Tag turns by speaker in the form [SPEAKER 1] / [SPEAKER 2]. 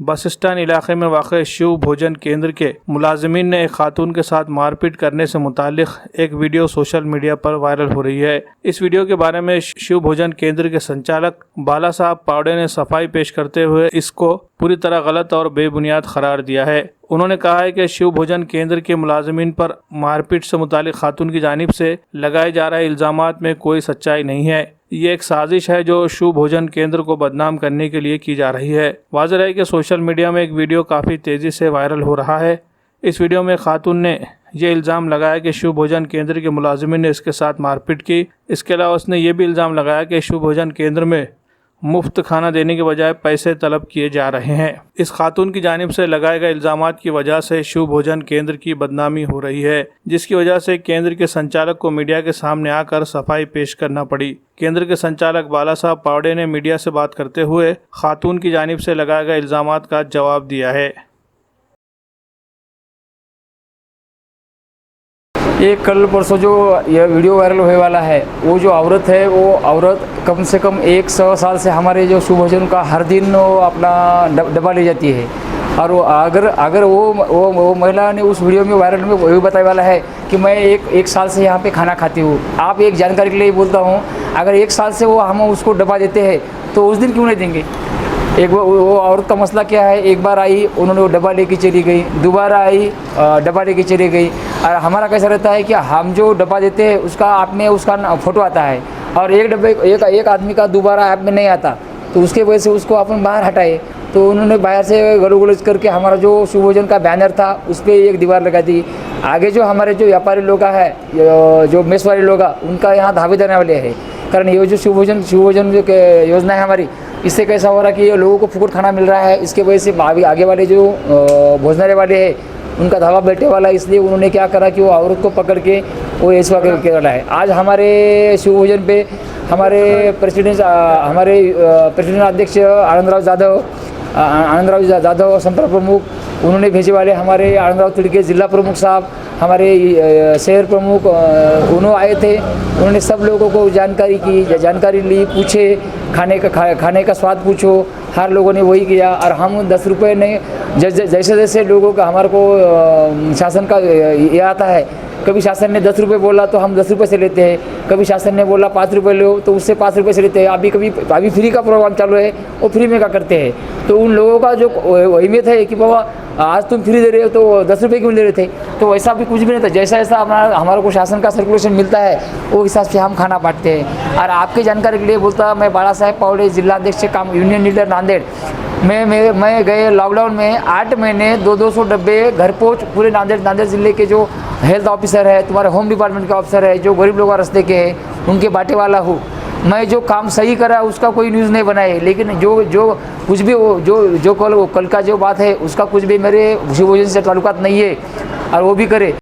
[SPEAKER 1] Bus stand इलाके में वाक़ शिव भोजन केंद्र के मुलाजिमीन ने एक खातून के साथ मारपीट करने से मुताल्लिक एक वीडियो सोशल मीडिया पर वायरल हो रही है। इस वीडियो के बारे में शिव भोजन केंद्र के संचालक बाला साहब पावड़े ने सफाई पेश करते हुए इसको पूरी तरह गलत और बेबुनियाद करार दिया है। उन्होंने कहा है कि शिव भोजन केंद्र के मुलाजिमीन पर मारपीट से मुताल्लिक खातून की जानिब से लगाए जा रहे इल्ज़ामात में कोई सच्चाई नहीं है। ये एक साजिश है जो शिव भोजन केंद्र को बदनाम करने के लिए की जा रही है। वाज़ेह है कि सोशल मीडिया में एक वीडियो काफ़ी तेज़ी से वायरल हो रहा है। इस वीडियो में खातून ने ये इल्ज़ाम लगाया कि शिव भोजन केंद्र के मुलाजिमीन ने इसके साथ मारपीट की। इसके अलावा उसने ये भी इल्ज़ाम लगाया कि शिव भोजन केंद्र में मुफ्त खाना देने के बजाय पैसे तलब किए जा रहे हैं। इस खातून की जानिब से लगाए गए इल्ज़ामात की वजह से शिव भोजन केंद्र की बदनामी हो रही है, जिसकी वजह से केंद्र के संचालक को मीडिया के सामने आकर सफाई पेश करना पड़ी। केंद्र के संचालक बाला साहब पावड़े ने मीडिया से बात करते हुए खातून की जानिब से लगाए गए इल्ज़ामात का जवाब दिया है।
[SPEAKER 2] ये कल परसों जो यह वीडियो वायरल होने वाला है, वो जो औरत है वो औरत कम से कम 100 साल से हमारे जो शिव भोजन का हर दिन वो अपना डब्बा ले जाती है। और वो अगर वो महिला ने उस वीडियो में वायरल में वही बताने वाला है कि मैं एक साल से यहाँ पे खाना खाती हूँ। आप एक जानकारी के लिए बोलता हूँ, अगर 1 साल से वो हम उसको डब्बा देते हैं तो उस दिन क्यों नहीं देंगे? एक वो औरत का मसला क्या है, एक बार आई उन्होंने वो डब्बा लेके चली गई, दोबारा आई डब्बा लेके चली गई। और हमारा कैसा रहता है कि हम जो डब्बा देते हैं उसका ऐप में उसका फ़ोटो आता है और एक आदमी का दोबारा ऐप में नहीं आता, तो उसके वजह से उसको अपन बाहर हटाए। तो उन्होंने बाहर से गलोगलोच करके हमारा जो शिव भोजन का बैनर था उस पर एक दीवार लगा दी। आगे जो हमारे जो व्यापारी लोग है, जो मेस वाले लोग, उनका यहाँ धाबे देने वाले है। कारण ये जो शिव भोजन जो योजना है हमारी, इससे कैसा हो रहा है कि लोगों को फुकट खाना मिल रहा है। इसके वजह से आगे वाले जो भोजनालय वाले हैं उनका धावा बैठे वाला है, इसलिए उन्होंने क्या करा कि वो औरत को पकड़ के वो ऐसा करके वाला है। आज हमारे शिव भोजन पे हमारे प्रेसिडेंट अध्यक्ष आनंदराव जाधव संपर्क प्रमुख, उन्होंने भेजे वाले हमारे आनंदराव तिड़के जिला प्रमुख साहब, हमारे शहर प्रमुख, उन्होंने आए थे। उन्होंने सब लोगों को जानकारी ली, पूछे, खाने का स्वाद पूछो, हर लोगों ने वही किया। और हम 10 रुपये ने जैसे लोगों का हमारे को शासन का ये आता है, कभी शासन ने 10 रुपये बोला तो हम 10 रुपये से लेते हैं, कभी शासन ने बोला 5 रुपये लो तो उससे 5 रुपये से लेते हैं। अभी फ्री का प्रोग्राम चालू है, वो फ्री में का करते हैं। तो उन लोगों का जो अहमियत है कि बाबा आज तुम फ्री दे रहे हो तो 10 रुपये क्यों ले रहे थे, तो वैसा भी कुछ भी नहीं था। जैसा हमारे को शासन का सर्कुलेशन मिलता है वो हिसाब से हम खाना बांटते हैं। और आपकी जानकारी के लिए बोलता, मैं बाला साहब पावड़े जिला अध्यक्ष काम यूनियन लीडर नांदेड़, मैं गए लॉकडाउन में 8 महीने 200 डब्बे घर पहुँच पूरे नांदेड़ जिले के जो हेल्थ ऑफिसर है, तुम्हारे होम डिपार्टमेंट के ऑफिसर है, जो गरीब लोग रास्ते के हैं, उनके बांटे वाला हूँ। मैं जो काम सही करा उसका कोई न्यूज़ नहीं बनाए, लेकिन जो कुछ भी जो कल का जो बात है उसका कुछ भी मेरे शिव भोजन से ताल्लुकात नहीं है और वो भी करे।